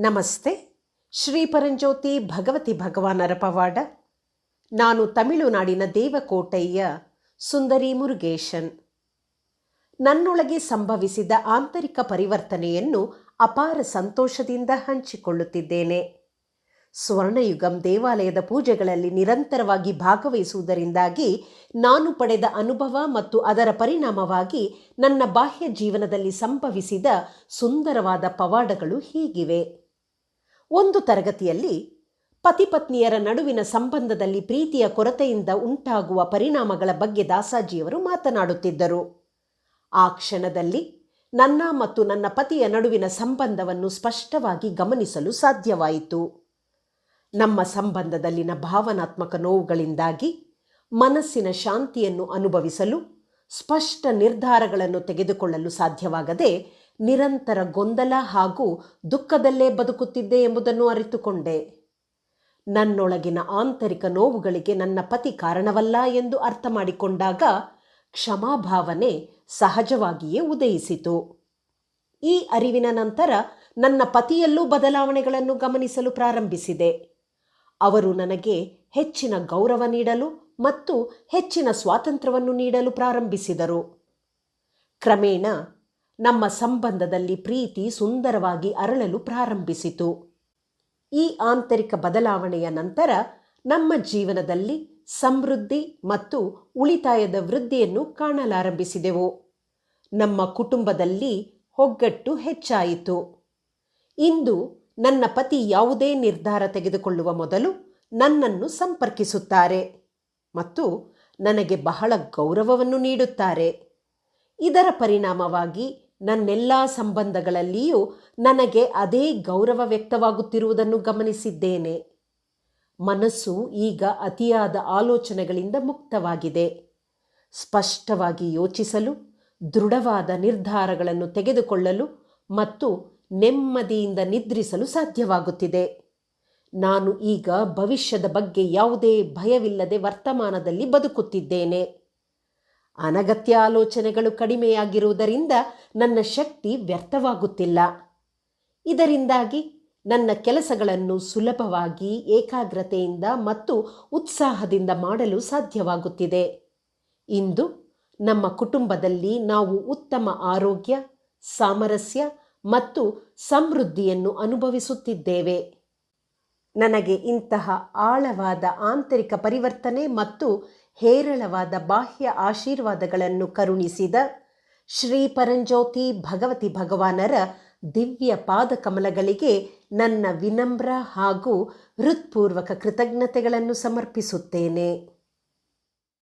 ನಮಸ್ತೆ. ಶ್ರೀ ಪರಂಜ್ಯೋತಿ ಭಗವತಿ ಭಗವಾನರ ಪವಾಡ. ನಾನು ತಮಿಳುನಾಡಿನ ದೇವಕೋಟೆಯ ಸುಂದರಿ ಮುರುಗೇಶನ್. ನನ್ನೊಳಗೆ ಸಂಭವಿಸಿದ ಆಂತರಿಕ ಪರಿವರ್ತನೆಯನ್ನು ಅಪಾರ ಸಂತೋಷದಿಂದ ಹಂಚಿಕೊಳ್ಳುತ್ತಿದ್ದೇನೆ. ಸ್ವರ್ಣಯುಗಂ ದೇವಾಲಯದ ಪೂಜೆಗಳಲ್ಲಿ ನಿರಂತರವಾಗಿ ಭಾಗವಹಿಸುವುದರಿಂದಾಗಿ ನಾನು ಪಡೆದ ಅನುಭವ ಮತ್ತು ಅದರ ಪರಿಣಾಮವಾಗಿ ನನ್ನ ಬಾಹ್ಯ ಜೀವನದಲ್ಲಿ ಸಂಭವಿಸಿದ ಸುಂದರವಾದ ಪವಾಡಗಳು ಹೀಗಿವೆ. ಒಂದು ತರಗತಿಯಲ್ಲಿ ಪತಿಪತ್ನಿಯರ ನಡುವಿನ ಸಂಬಂಧದಲ್ಲಿ ಪ್ರೀತಿಯ ಕೊರತೆಯಿಂದ ಉಂಟಾಗುವ ಪರಿಣಾಮಗಳ ಬಗ್ಗೆ ದಾಸಾಜಿಯವರು ಮಾತನಾಡುತ್ತಿದ್ದರು. ಆ ಕ್ಷಣದಲ್ಲಿ ನನ್ನ ಮತ್ತು ನನ್ನ ಪತಿಯ ನಡುವಿನ ಸಂಬಂಧವನ್ನು ಸ್ಪಷ್ಟವಾಗಿ ಗಮನಿಸಲು ಸಾಧ್ಯವಾಯಿತು. ನಮ್ಮ ಸಂಬಂಧದಲ್ಲಿನ ಭಾವನಾತ್ಮಕ ನೋವುಗಳಿಂದಾಗಿ ಮನಸ್ಸಿನ ಶಾಂತಿಯನ್ನು ಅನುಭವಿಸಲು, ಸ್ಪಷ್ಟ ನಿರ್ಧಾರಗಳನ್ನು ತೆಗೆದುಕೊಳ್ಳಲು ಸಾಧ್ಯವಾಗದೆ ನಿರಂತರ ಗೊಂದಲ ಹಾಗೂ ದುಃಖದಲ್ಲೇ ಬದುಕುತ್ತಿದ್ದೆ ಎಂಬುದನ್ನು ಅರಿತುಕೊಂಡೆ. ನನ್ನೊಳಗಿನ ಆಂತರಿಕ ನೋವುಗಳಿಗೆ ನನ್ನ ಪತಿ ಕಾರಣವಲ್ಲ ಎಂದು ಅರ್ಥ ಮಾಡಿಕೊಂಡಾಗ ಕ್ಷಮಾಭಾವನೆ ಸಹಜವಾಗಿಯೇ ಉದಯಿಸಿತು. ಈ ಅರಿವಿನ ನಂತರ ನನ್ನ ಪತಿಯಲ್ಲೂ ಬದಲಾವಣೆಗಳನ್ನು ಗಮನಿಸಲು ಪ್ರಾರಂಭಿಸಿದೆ. ಅವರು ನನಗೆ ಹೆಚ್ಚಿನ ಗೌರವ ನೀಡಲು ಮತ್ತು ಹೆಚ್ಚಿನ ಸ್ವಾತಂತ್ರ್ಯವನ್ನು ನೀಡಲು ಪ್ರಾರಂಭಿಸಿದರು. ಕ್ರಮೇಣ ನಮ್ಮ ಸಂಬಂಧದಲ್ಲಿ ಪ್ರೀತಿ ಸುಂದರವಾಗಿ ಅರಳಲು ಪ್ರಾರಂಭಿಸಿತು. ಈ ಆಂತರಿಕ ಬದಲಾವಣೆಯ ನಂತರ ನಮ್ಮ ಜೀವನದಲ್ಲಿ ಸಮೃದ್ಧಿ ಮತ್ತು ಉಳಿತಾಯದ ವೃದ್ಧಿಯನ್ನು ಕಾಣಲಾರಂಭಿಸಿದೆವು. ನಮ್ಮ ಕುಟುಂಬದಲ್ಲಿ ಒಗ್ಗಟ್ಟು ಹೆಚ್ಚಾಯಿತು. ಇಂದು ನನ್ನ ಪತಿ ಯಾವುದೇ ನಿರ್ಧಾರ ತೆಗೆದುಕೊಳ್ಳುವ ಮೊದಲು ನನ್ನನ್ನು ಸಂಪರ್ಕಿಸುತ್ತಾರೆ ಮತ್ತು ನನಗೆ ಬಹಳ ಗೌರವವನ್ನು ನೀಡುತ್ತಾರೆ. ಇದರ ಪರಿಣಾಮವಾಗಿ ನನ್ನೆಲ್ಲ ಸಂಬಂಧಗಳಲ್ಲಿಯೂ ನನಗೆ ಅದೇ ಗೌರವ ವ್ಯಕ್ತವಾಗುತ್ತಿರುವುದನ್ನು ಗಮನಿಸಿದ್ದೇನೆ. ಮನಸ್ಸು ಈಗ ಅತಿಯಾದ ಆಲೋಚನೆಗಳಿಂದ ಮುಕ್ತವಾಗಿದೆ. ಸ್ಪಷ್ಟವಾಗಿ ಯೋಚಿಸಲು, ದೃಢವಾದ ನಿರ್ಧಾರಗಳನ್ನು ತೆಗೆದುಕೊಳ್ಳಲು ಮತ್ತು ನೆಮ್ಮದಿಯಿಂದ ನಿದ್ರಿಸಲು ಸಾಧ್ಯವಾಗುತ್ತಿದೆ. ನಾನು ಈಗ ಭವಿಷ್ಯದ ಬಗ್ಗೆ ಯಾವುದೇ ಭಯವಿಲ್ಲದೆ ವರ್ತಮಾನದಲ್ಲಿ ಬದುಕುತ್ತಿದ್ದೇನೆ. ಅನಗತ್ಯ ಆಲೋಚನೆಗಳು ಕಡಿಮೆಯಾಗಿರುವುದರಿಂದ ನನ್ನ ಶಕ್ತಿ ವ್ಯರ್ಥವಾಗುತ್ತಿಲ್ಲ. ಇದರಿಂದಾಗಿ ನನ್ನ ಕೆಲಸಗಳನ್ನು ಸುಲಭವಾಗಿ, ಏಕಾಗ್ರತೆಯಿಂದ ಮತ್ತು ಉತ್ಸಾಹದಿಂದ ಮಾಡಲು ಸಾಧ್ಯವಾಗುತ್ತಿದೆ. ಇಂದು ನಮ್ಮ ಕುಟುಂಬದಲ್ಲಿ ನಾವು ಉತ್ತಮ ಆರೋಗ್ಯ, ಸಾಮರಸ್ಯ ಮತ್ತು ಸಮೃದ್ಧಿಯನ್ನು ಅನುಭವಿಸುತ್ತಿದ್ದೇವೆ. ನನಗೆ ಇಂತಹ ಆಳವಾದ ಆಂತರಿಕ ಪರಿವರ್ತನೆ ಮತ್ತು ಹೇರಳವಾದ ಬಾಹ್ಯ ಆಶೀರ್ವಾದಗಳನ್ನು ಕರುಣಿಸಿದ ಶ್ರೀ ಪರಂಜ್ಯೋತಿ ಭಗವತಿ ಭಗವಾನರ ದಿವ್ಯ ಪಾದಕಮಲಗಳಿಗೆ ನನ್ನ ವಿನಮ್ರ ಹಾಗೂ ಹೃತ್ಪೂರ್ವಕ ಕೃತಜ್ಞತೆಗಳನ್ನು ಸಮರ್ಪಿಸುತ್ತೇನೆ.